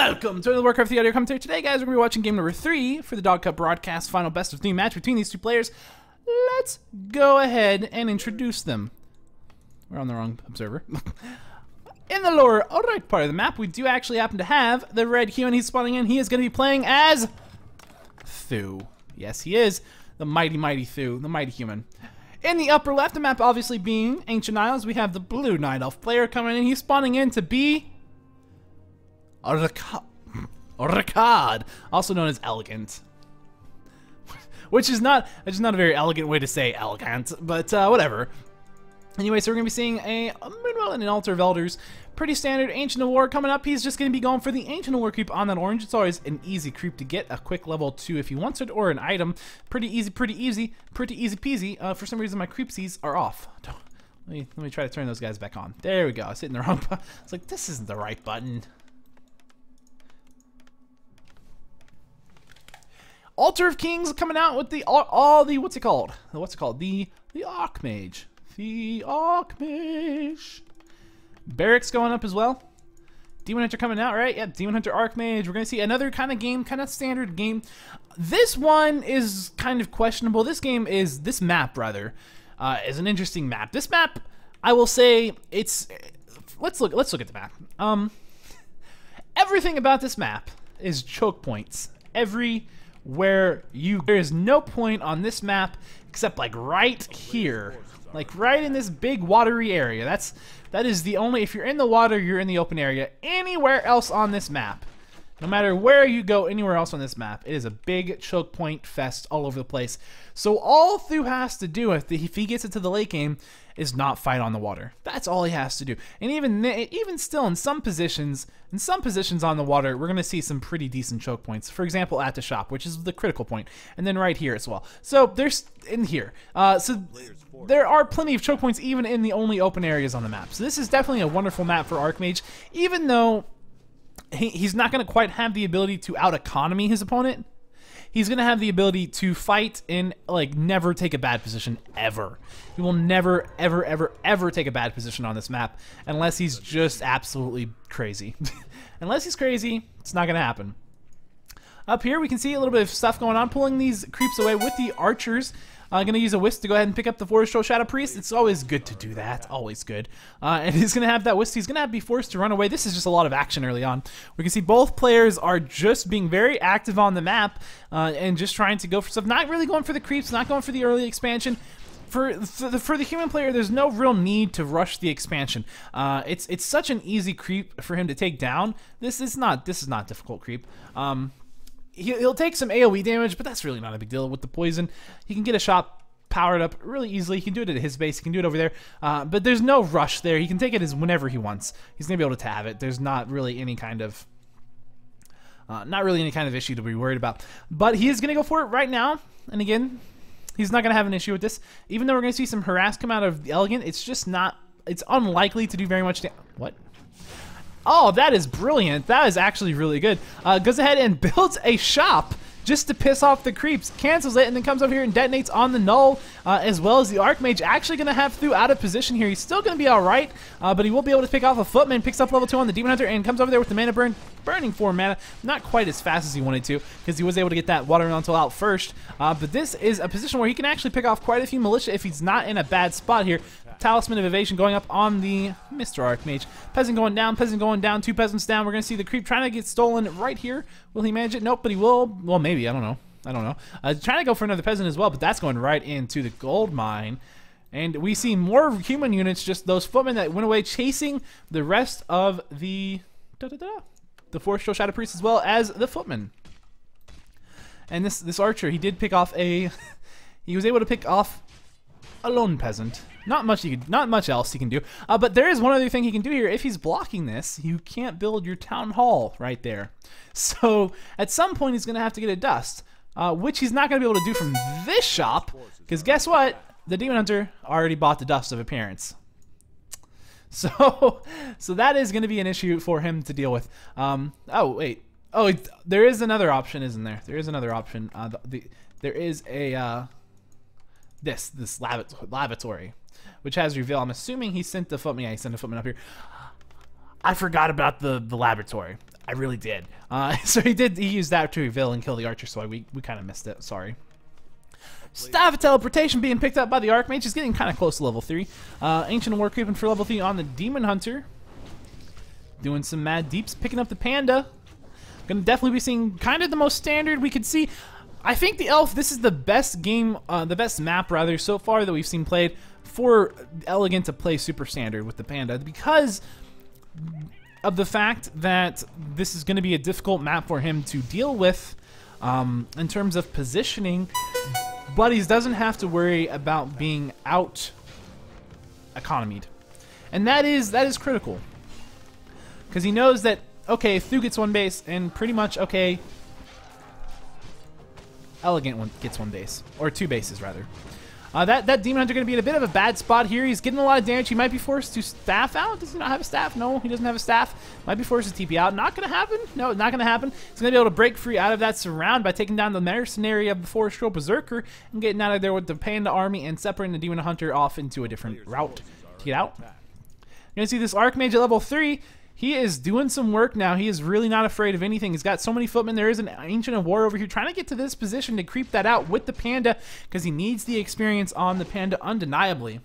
Welcome to the Warcraft the audio commentary. Today, guys, we're going to be watching game number 3 for the Dog Cup broadcast final best of 3 match between these two players. Let's go ahead and introduce them. We're on the wrong observer. In the lower right part of the map, we do actually happen to have the red human. He's spawning in. He is going to be playing as Thu. Yes, he is. The mighty Thu, the mighty human. In the upper left, the map obviously being Ancient Isles, we have the blue Night Elf player coming in. He's spawning in to be EleGaNt, also known as EleGaNt. Which is not a very elegant way to say EleGaNt, but whatever. Anyway, so we're going to be seeing a Moonwell and an Altar of Elders. Pretty standard Ancient of War coming up. He's just going to be going for the Ancient of War creep on that orange. It's always an easy creep to get, a quick level 2 if he wants it, or an item. Pretty easy peasy. For some reason, my creepsies are off. Let me try to turn those guys back on. There we go. I was hitting the wrong button. It's like, this isn't the right button. Altar of Kings coming out with the what's it called? The Archmage. The Archmage. Barracks going up as well. Demon Hunter coming out, right? Yep, Demon Hunter Archmage. We're gonna see another kind of game, kind of standard game. This one is kind of questionable. This map rather, is an interesting map. This map, I will say, it's. Let's look at the map. Everything about this map is choke points. There is no point on this map except like right here, like right in this big watery area. That is the only, if you're in the water, you're in the open area. Anywhere else on this map, no matter where you go, anywhere else on this map, it is a big choke point fest all over the place. So all Thu has to do if he gets into the late game is not fight on the water. That's all he has to do. And even still, in some positions on the water, we're gonna see some pretty decent choke points. For example, at the shop, which is the critical point, and then right here as well. So there's in here. So there are plenty of choke points even in the only open areas on the map. So this is definitely a wonderful map for Archmage, even though he's not gonna quite have the ability to out economy his opponent. He's going to have the ability to fight and, like, never take a bad position, ever. He will never, ever take a bad position on this map unless he's just absolutely crazy. Unless he's crazy, it's not going to happen. Up here, we can see a little bit of stuff going on, pulling these creeps away with the archers. I'm going to use a wisp to go ahead and pick up the Forest Troll Shadow Priest. It's always good to do that. Always good. And he's going to have that wisp. He's going to be forced to run away. This is just a lot of action early on. We can see both players are just being very active on the map and just trying to go for stuff. Not really going for the creeps, not going for the early expansion. For the human player, there's no real need to rush the expansion. It's such an easy creep for him to take down. This is not difficult creep. He'll take some AoE damage, but that's really not a big deal with the poison. He can get a shot powered up really easily. He can do it at his base. He can do it over there. But there's no rush there. He can take it as whenever he wants. He's going to be able to tab it. There's not really any kind of issue to be worried about. But he is going to go for it right now. And again, he's not going to have an issue with this. Even though we're going to see some harass come out of the EleGaNt, it's just not. It's unlikely to do very much damage. What? Oh, that is brilliant. That is actually really good. Goes ahead and builds a shop just to piss off the creeps. Cancels it and then comes over here and detonates on the null, as well as the Archmage. Actually going to have Thu out of position here. He's still going to be all right, but he will be able to pick off a Footman. Picks up level 2 on the Demon Hunter and comes over there with the mana burn. Burning 4 mana. Not quite as fast as he wanted to because he was able to get that Water Elemental out first. But this is a position where he can actually pick off quite a few Militia if he's not in a bad spot here. Talisman of Evasion going up on the Mr. Archmage. Peasant going down, 2 peasants down. We're going to see the creep trying to get stolen right here. Will he manage it? Nope, but he will. Well, maybe. I don't know. Trying to go for another peasant as well, but that's going right into the gold mine. And we see more human units, just those footmen that went away chasing the rest of the Forest Troll Shadow Priest as well as the footmen. And this archer, he did pick off he was able to pick off a lone peasant. Not much else he can do. But there is one other thing he can do here. If he's blocking this, you can't build your town hall right there. So at some point he's going to have to get a dust, which he's not going to be able to do from this shop, because guess what? The Demon Hunter already bought the Dust of Appearance. So that is going to be an issue for him to deal with. Oh wait. Oh, there is another option, isn't there? There is another option. There is a this lavatory, which has reveal. I'm assuming he sent the footman. Yeah, he sent a footman up here. I forgot about the laboratory. I really did. So he used that to reveal and kill the archer, so we kind of missed it. Sorry. Staff of Teleportation being picked up by the Archmage. He's getting kind of close to level 3. Ancient War creeping for level 3 on the Demon Hunter. Doing some mad deeps, picking up the Panda. Gonna definitely be seeing kind of the most standard we could see. I think the Elf, this is the best game, the best map rather, so far that we've seen played for EleGaNt to play super standard with the Panda, because of the fact that this is going to be a difficult map for him to deal with in terms of positioning, but he doesn't have to worry about being out economied. And that is critical, because he knows that, okay, Thu gets one base, and pretty much, okay, EleGaNt gets one base, or 2 bases rather. That Demon Hunter going to be in a bit of a bad spot here. He's getting a lot of damage. He might be forced to staff out. Does he not have a staff? No, he doesn't have a staff. Might be forced to TP out. Not going to happen. No, not going to happen. He's going to be able to break free out of that surround by taking down the mercenary of the Forest Row Berserker and getting out of there with the Panda army and separating the Demon Hunter off into a different route to get out. You're going to see this Archmage at level 3. He is doing some work now. He is really not afraid of anything. He's got so many footmen. There is an Ancient of War over here trying to get to this position to creep that out with the Panda, because he needs the experience on the Panda undeniably.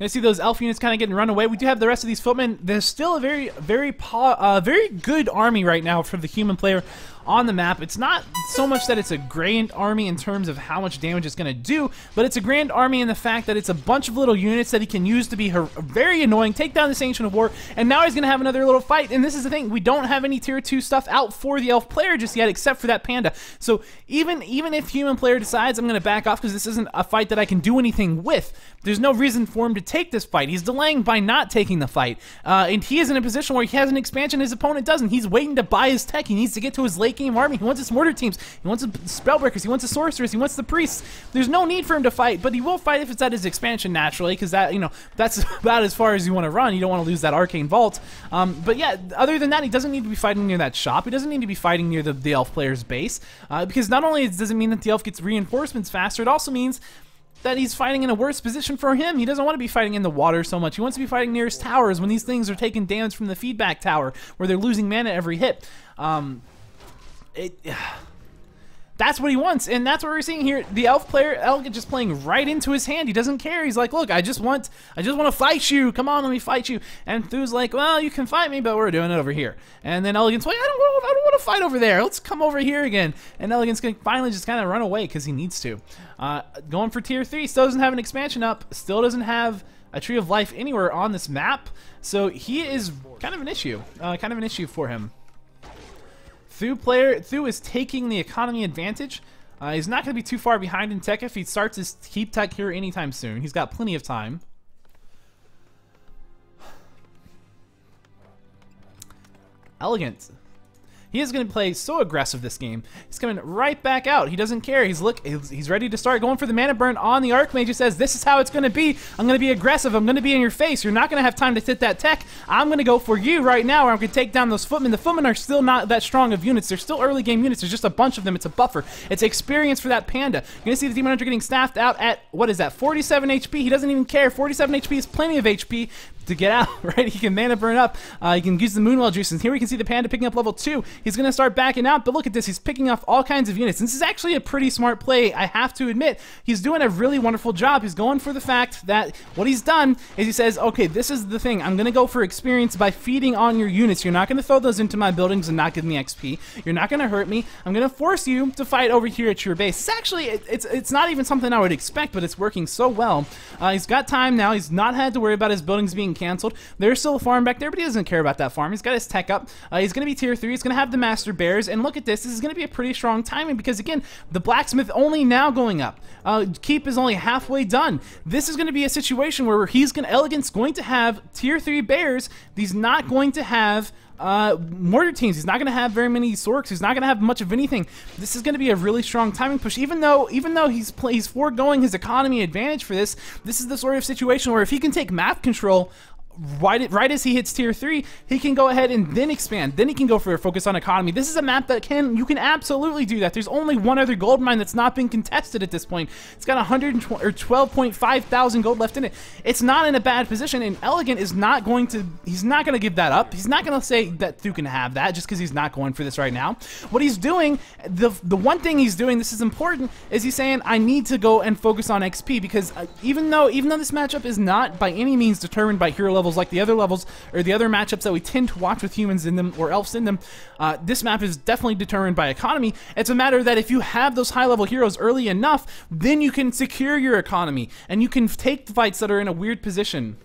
You see those elf units kind of getting run away. We do have the rest of these footmen. There's still a very good army right now for the human player on the map. It's not so much that it's a grand army in terms of how much damage it's going to do, but it's a grand army in the fact that it's a bunch of little units that he can use to be very annoying, take down this Ancient of War, and now he's going to have another little fight. And this is the thing, we don't have any tier 2 stuff out for the elf player just yet, except for that Panda. So even if human player decides I'm going to back off because this isn't a fight that I can do anything with, there's no reason for him to take this fight. He's delaying by not taking the fight, and he is in a position where he has an expansion his opponent doesn't. He's waiting to buy his tech. He needs to get to his late game army. He wants his mortar teams. He wants the spellbreakers. He wants the sorcerers. He wants the priests. There's no need for him to fight, but he will fight if it's at his expansion naturally, because that, you know, that's about as far as you want to run. You don't want to lose that arcane vault. But yeah, other than that, he doesn't need to be fighting near that shop. He doesn't need to be fighting near the elf player's base, because not only does it mean that the elf gets reinforcements faster, it also means that he's fighting in a worse position for him. He doesn't want to be fighting in the water so much. He wants to be fighting near his towers when these things are taking damage from the feedback tower, where they're losing mana every hit. That's what he wants, and that's what we're seeing here. The elf player, EleGaNt, just playing right into his hand. He doesn't care. He's like, look, I just want to fight you. Come on, let me fight you. And Thu's like, well, you can fight me, but we're doing it over here. And then EleGaNt's like, I don't want to fight over there. Let's come over here again. And EleGaNt's gonna finally just kind of run away because he needs to. Going for tier 3, still doesn't have an expansion up. Still doesn't have a Tree of Life anywhere on this map. So he is kind of an issue for him. Thu is taking the economy advantage. He's not going to be too far behind in tech if he starts his keep tech here anytime soon. He's got plenty of time. EleGaNt. He is going to play so aggressive this game. He's coming right back out. He doesn't care. He's ready to start going for the mana burn on the Archmage. He says, this is how it's going to be. I'm going to be aggressive. I'm going to be in your face. You're not going to have time to hit that tech. I'm going to go for you right now, or I'm going to take down those footmen. The footmen are still not that strong of units. They're still early game units. There's just a bunch of them. It's a buffer. It's experience for that Panda. You're going to see the Demon Hunter getting staffed out at, what is that, 47 HP. He doesn't even care. 47 HP is plenty of HP to get out, right? He can mana burn up. He can use the Moonwell juice. And here we can see the Panda picking up level 2. He's going to start backing out, but look at this. He's picking off all kinds of units. And this is actually a pretty smart play, I have to admit. He's doing a really wonderful job. He's going for the fact that what he's done is he says, okay, this is the thing. I'm going to go for experience by feeding on your units. You're not going to throw those into my buildings and not give me XP. You're not going to hurt me. I'm going to force you to fight over here at your base. It's actually, it's not even something I would expect, but it's working so well. He's got time now. He's not had to worry about his buildings being canceled. There's still a farm back there, but he doesn't care about that farm. He's got his tech up. He's going to be tier 3. He's going to have the Master Bears. And look at this. This is going to be a pretty strong timing because, again, the Blacksmith only now going up. Keep is only halfway done. This is going to be a situation where EleGaNt's going to have tier 3 Bears. He's not going to have mortar teams. He's not going to have very many Sorks. He's not going to have much of anything. This is going to be a really strong timing push. Even though he's foregoing his economy advantage for this, this is the sort of situation where if he can take map control right as he hits tier 3, he can go ahead and then expand. Then he can go for a focus on economy. This is a map that you can absolutely do that. There's only one other gold mine that's not been contested at this point. It's got 12.5 thousand gold left in it. It's not in a bad position, and EleGaNt is not going to, he's not going to give that up. He's not going to say that Thu can have that just because he's not going for this right now. What he's doing, the one thing he's doing, this is important, is he's saying, I need to go and focus on XP, because even though this matchup is not by any means determined by hero levels like the other levels or the other matchups that we tend to watch with humans in them or elves in them, this map is definitely determined by economy. It's a matter that if you have those high level heroes early enough, then you can secure your economy and you can take the fights that are in a weird position.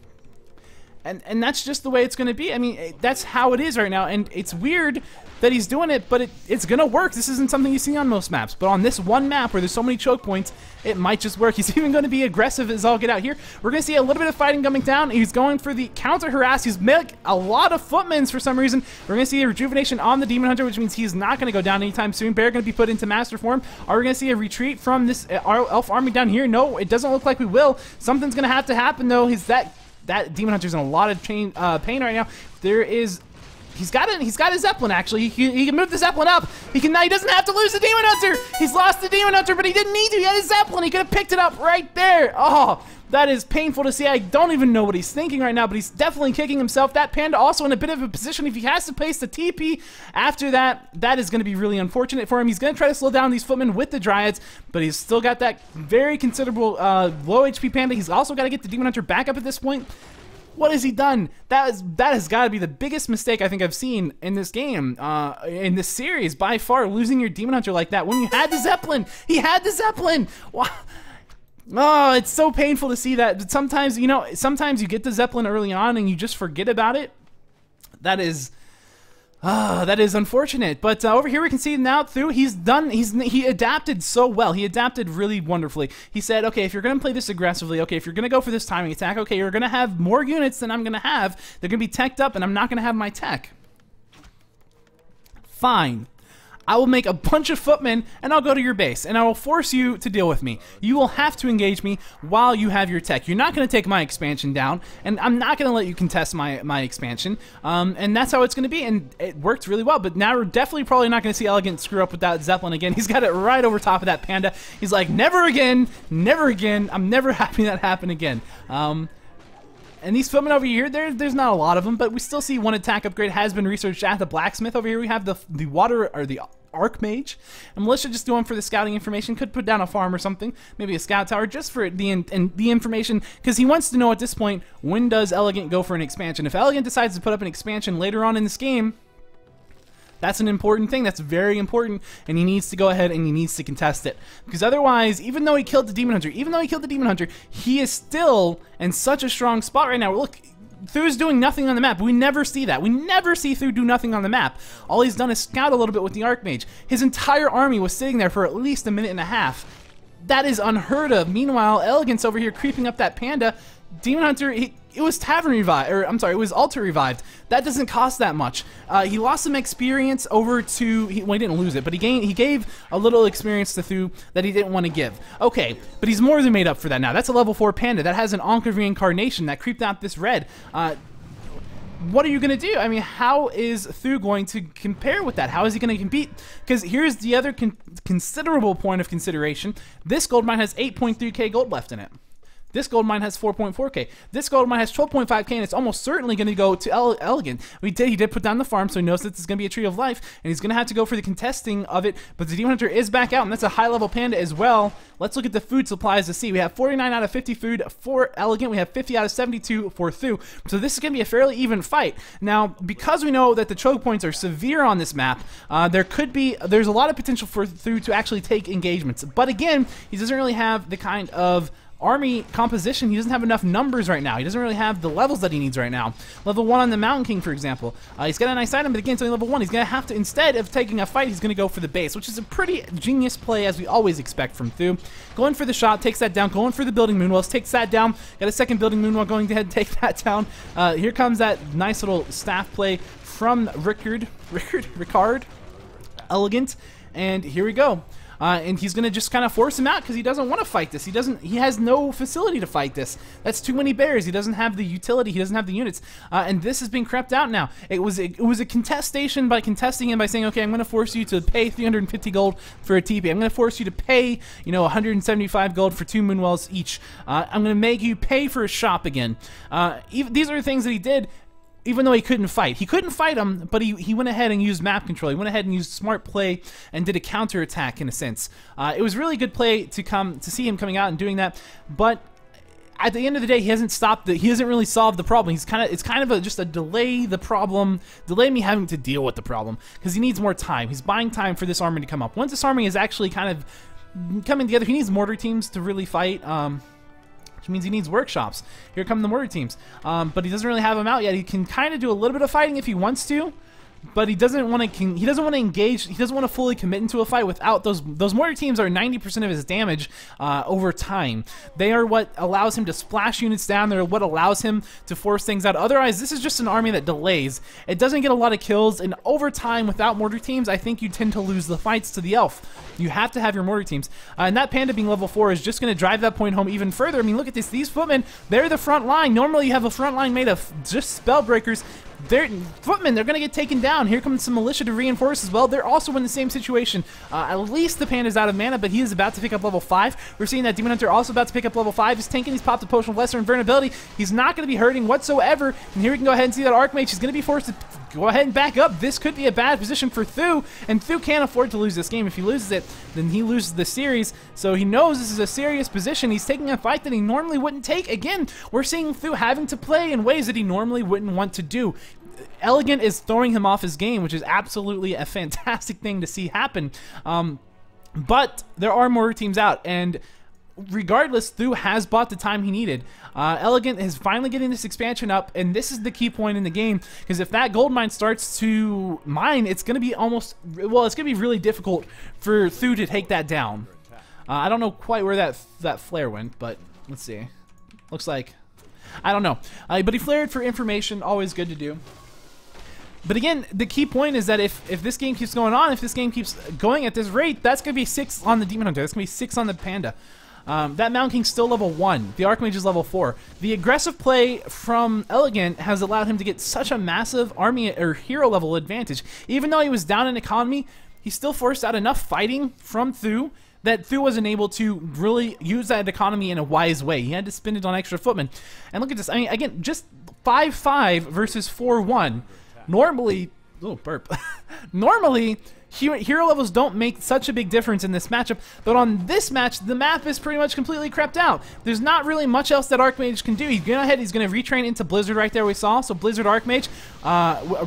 And that's just the way it's going to be. I mean, that's how it is right now, and it's weird that he's doing it, but it's going to work. This isn't something you see on most maps, but on this one map where there's so many choke points, it might just work. He's even going to be aggressive as all get out here. We're going to see a little bit of fighting coming down. He's going for the counter harass. He's made a lot of footmans for some reason. We're going to see a rejuvenation on the Demon Hunter, which means he's not going to go down anytime soon. Bear going to be put into master form. Are we going to see a retreat from this elf army down here? No, it doesn't look like we will. Something's going to have to happen, though. That Demon Hunter's in a lot of pain right now. He's got a zeppelin actually. He can move the zeppelin up. He doesn't have to lose the Demon Hunter. He's lost the Demon Hunter, but he didn't need to. He had his zeppelin. He could have picked it up right there. Oh, that is painful to see. I don't even know what he's thinking right now, but he's definitely kicking himself. That panda also in a bit of a position. If he has to place the TP after that, that is going to be really unfortunate for him. He's going to try to slow down these footmen with the Dryads, but he's still got that very considerable low HP panda. He's also got to get the Demon Hunter back up at this point. What has he done? That has got to be the biggest mistake I think I've seen in this game, in this series, by far, losing your Demon Hunter like that when you had the Zeppelin. He had the Zeppelin. Wow. Oh, it's so painful to see that. But sometimes, sometimes you get the Zeppelin early on and you just forget about it. That is unfortunate. But over here we can see now Thu, he adapted so well. He adapted really wonderfully. He said, okay, if you're going to play this aggressively, okay, if you're going to go for this timing attack, okay, you're going to have more units than I'm going to have. They're going to be teched up and I'm not going to have my tech. Fine. I will make a bunch of footmen and I'll go to your base and I will force you to deal with me. You will have to engage me while you have your tech. You're not going to take my expansion down, and I'm not going to let you contest my expansion. And that's how it's going to be, and it worked really well. But now we're definitely probably not going to see EleGaNt screw up with that Zeppelin again. He's got it right over top of that panda. He's like, never again, never again. I'm never having that happen again. And these footmen over here, there's not a lot of them, but we still see one attack upgrade has been researched at the blacksmith. Over here we have the water, or the Archmage. And Militia just doing for the scouting information. Could put down a farm or something, maybe a scout tower, just for the information, because he wants to know at this point, when does EleGaNt go for an expansion? If EleGaNt decides to put up an expansion later on in this game, that's an important thing. That's very important, and he needs to go ahead and he needs to contest it. Because otherwise, even though he killed the Demon Hunter, he is still in such a strong spot right now. Look, Thu's doing nothing on the map. We never see that. We never see Thu do nothing on the map. All he's done is scout a little bit with the Archmage. His entire army was sitting there for at least a minute and a half. That is unheard of. Meanwhile, EleGaNt's over here creeping up that panda. Demon Hunter, it was Tavern revived, or I'm sorry, it was Altar revived. That doesn't cost that much. He lost some experience over to, well, he didn't lose it, but he gave a little experience to Thu that he didn't want to give. Okay, but he's more than made up for that now. That's a level 4 panda. That has an Ankh of Reincarnation that creeped out this red. What are you going to do? I mean, how is Thu going to compare with that? How is he going to compete? Because here's the other considerable point of consideration. This gold mine has 8.3k gold left in it. This gold mine has 4.4k. This gold mine has 12.5k, and it's almost certainly going to go to EleGaNt. He did put down the farm, so he knows that this is going to be a Tree of Life, and he's going to have to go for the contesting of it. But the Demon Hunter is back out, and that's a high-level panda as well. Let's look at the food supplies to see. We have 49 out of 50 food for EleGaNt. We have 50 out of 72 for Thu. So this is going to be a fairly even fight. Now, because we know that the choke points are severe on this map, there's a lot of potential for Thu to actually take engagements. But again, he doesn't really have the kind of army composition. He doesn't have enough numbers right now. He doesn't really have the levels that he needs right now. Level 1 on the Mountain King, for example. He's got a nice item, but again, it's only level 1. He's going to have to, instead of taking a fight, he's going to go for the base, which is a pretty genius play, as we always expect from Thu. Going for the shot, takes that down. Going for the building Moonwells, takes that down. Got a second building Moonwell, going ahead and take that down. Here comes that nice little staff play from Ricard, EleGaNt, and here we go. and he's going to just kind of force him out because he doesn't want to fight this. He has no facility to fight this. That's too many bears. He doesn't have the utility. He doesn't have the units, and this has been crept out now. It was a contestation by contesting him by saying, okay, I'm going to force you to pay 350 gold for a TP. I'm going to force you to pay, 175 gold for 2 Moonwells each. I'm going to make you pay for a shop again. These are the things that he did. Even though he couldn't fight. He couldn't fight him, but he went ahead and used map control. He went ahead and used smart play and did a counter attack in a sense. It was really good play to see him coming out and doing that, but at the end of the day, he hasn't really solved the problem. It's kind of just a delay me having to deal with the problem because he needs more time. He's buying time for this army to come up. Once this army is actually kind of coming together, he needs mortar teams to really fight. Which means he needs workshops. Here come the mortar teams. But he doesn't really have them out yet. He can kind of do a little bit of fighting if he wants to, but he doesn't want to engage. He doesn't want to fully commit into a fight without those mortar teams. Are 90% of his damage over time. They are what allows him to splash units down. They're what allows him to force things out. Otherwise, this is just an army that delays. It doesn't get a lot of kills, and over time, without mortar teams, I think you tend to lose the fights to the elf. You have to have your mortar teams, and that panda being level 4 is just going to drive that point home even further. I mean, look at this. These footmen, they're the front line. Normally, you have a front line made of just spellbreakers. Footmen, they're going to get taken down. Here comes some militia to reinforce as well. They're also in the same situation. At least the panda's out of mana, but he is about to pick up level 5. We're seeing that Demon Hunter also about to pick up level 5. He's tanking. He's popped a potion of lesser invulnerability. He's not going to be hurting whatsoever. And here we can go ahead and see that Archmage is going to be forced to go ahead and back up. This could be a bad position for Thu, and Thu can't afford to lose this game. If he loses it, then he loses the series. So he knows this is a serious position. He's taking a fight that he normally wouldn't take. Again, we're seeing Thu having to play in ways that he normally wouldn't want to do. EleGaNt is throwing him off his game, which is absolutely a fantastic thing to see happen. But there are more teams out, and regardless, Thu has bought the time he needed. EleGaNt is finally getting this expansion up, and this is the key point in the game, because if that gold mine starts to mine, it's going to be it's going to be really difficult for Thu to take that down. I don't know quite where that flare went, but let's see. Looks like, I don't know. But he flared for information, always good to do. But again, the key point is that if this game keeps going on, if this game keeps going at this rate, that's going to be 6 on the Demon Hunter. That's going to be 6 on the Panda. That Mountain King's still level 1. The Archmage is level 4. The aggressive play from EleGaNt has allowed him to get such a massive army or hero level advantage. Even though he was down in economy, he still forced out enough fighting from Thu that Thu wasn't able to really use that economy in a wise way. He had to spend it on extra footmen. And look at this. I mean, again, just 5-5 versus 4-1. Normally, oh, burp. Normally, hero levels don't make such a big difference in this matchup, but on this match, the map is pretty much completely crept out. There's not really much else that Archmage can do. He's going ahead, he's going to retrain into Blizzard right there we saw, so Blizzard Archmage,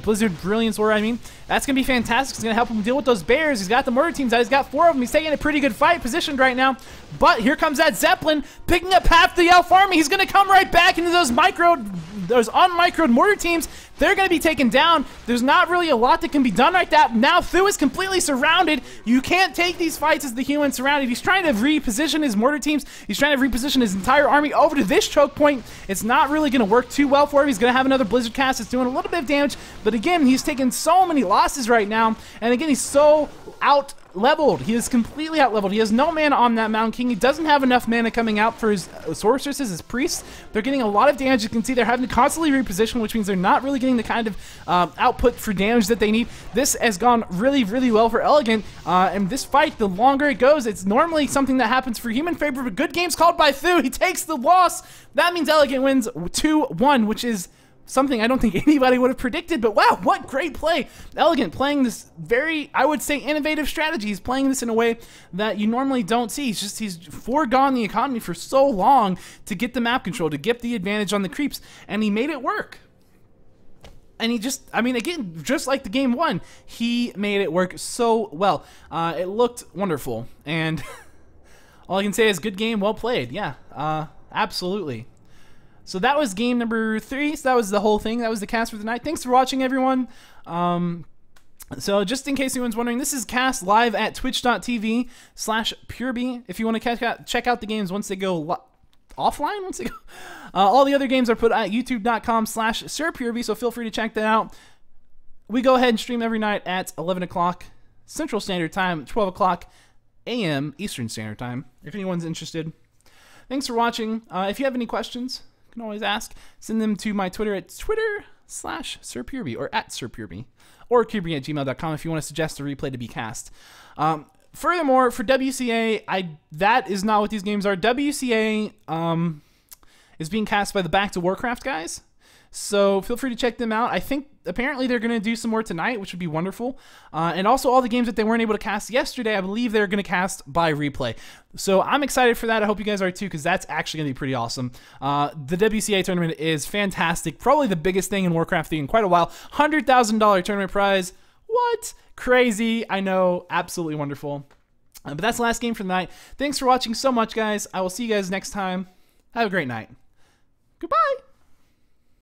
Blizzard Brilliance War, I mean. That's going to be fantastic. It's going to help him deal with those bears. He's got the mortar teams out. He's got 4 of them. He's taking a pretty good fight positioned right now. But here comes that Zeppelin picking up half the elf army. He's going to come right back into those unmicroed mortar teams. They're going to be taken down. There's not really a lot that can be done right now. Thu is completely surrounded. You can't take these fights as the human surrounded. He's trying to reposition his mortar teams. He's trying to reposition his entire army over to this choke point. It's not really going to work too well for him. He's going to have another Blizzard cast. It's doing a little bit of damage. But again, he's taking so many losses right now. And again, he's so out-leveled. He is completely out-leveled. He has no mana on that Mountain King. He doesn't have enough mana coming out for his sorceresses, his priests. They're getting a lot of damage. You can see they're having to constantly reposition, which means they're not really getting the kind of output for damage that they need. This has gone really, really well for EleGaNt. And this fight, the longer it goes, it's normally something that happens for human favor, but good games called by Thu. He takes the loss. That means EleGaNt wins 2-1, which is something I don't think anybody would have predicted, but wow, what great play. EleGaNt playing this very, I would say, innovative strategy. He's playing this in a way that you normally don't see. He's foregone the economy for so long to get the map control, to get the advantage on the creeps, and he made it work. And he just, I mean, again, just like the game 1, he made it work so well. It looked wonderful, and all I can say is good game, well played. Yeah, absolutely. So that was game number 3. So that was the whole thing. That was the cast for the night. Thanks for watching, everyone. So just in case anyone's wondering, this is cast live at twitch.tv/PureB. If you want to check out the games once they go offline, once they go. All the other games are put at youtube.com/SirPureB, so feel free to check that out. We go ahead and stream every night at 11 o'clock Central Standard Time, 12 o'clock a.m. Eastern Standard Time, if anyone's interested. Thanks for watching. If you have any questions, you can always ask. Send them to my Twitter at Twitter/SirPureby or at SirPureby, or Kirby@gmail.com if you want to suggest a replay to be cast. Furthermore, for WCA, that is not what these games are. WCA is being cast by the Back to Warcraft guys, so feel free to check them out. I think apparently they're going to do some more tonight, which would be wonderful. And also all the games that they weren't able to cast yesterday, I believe they're going to cast by replay. So I'm excited for that. I hope you guys are too, because that's actually going to be pretty awesome. The WCA tournament is fantastic. Probably the biggest thing in Warcraft 3 in quite a while. $100,000 tournament prize. What? Crazy. I know. Absolutely wonderful. But that's the last game for the night. Thanks for watching so much, guys. I will see you guys next time. Have a great night. Goodbye.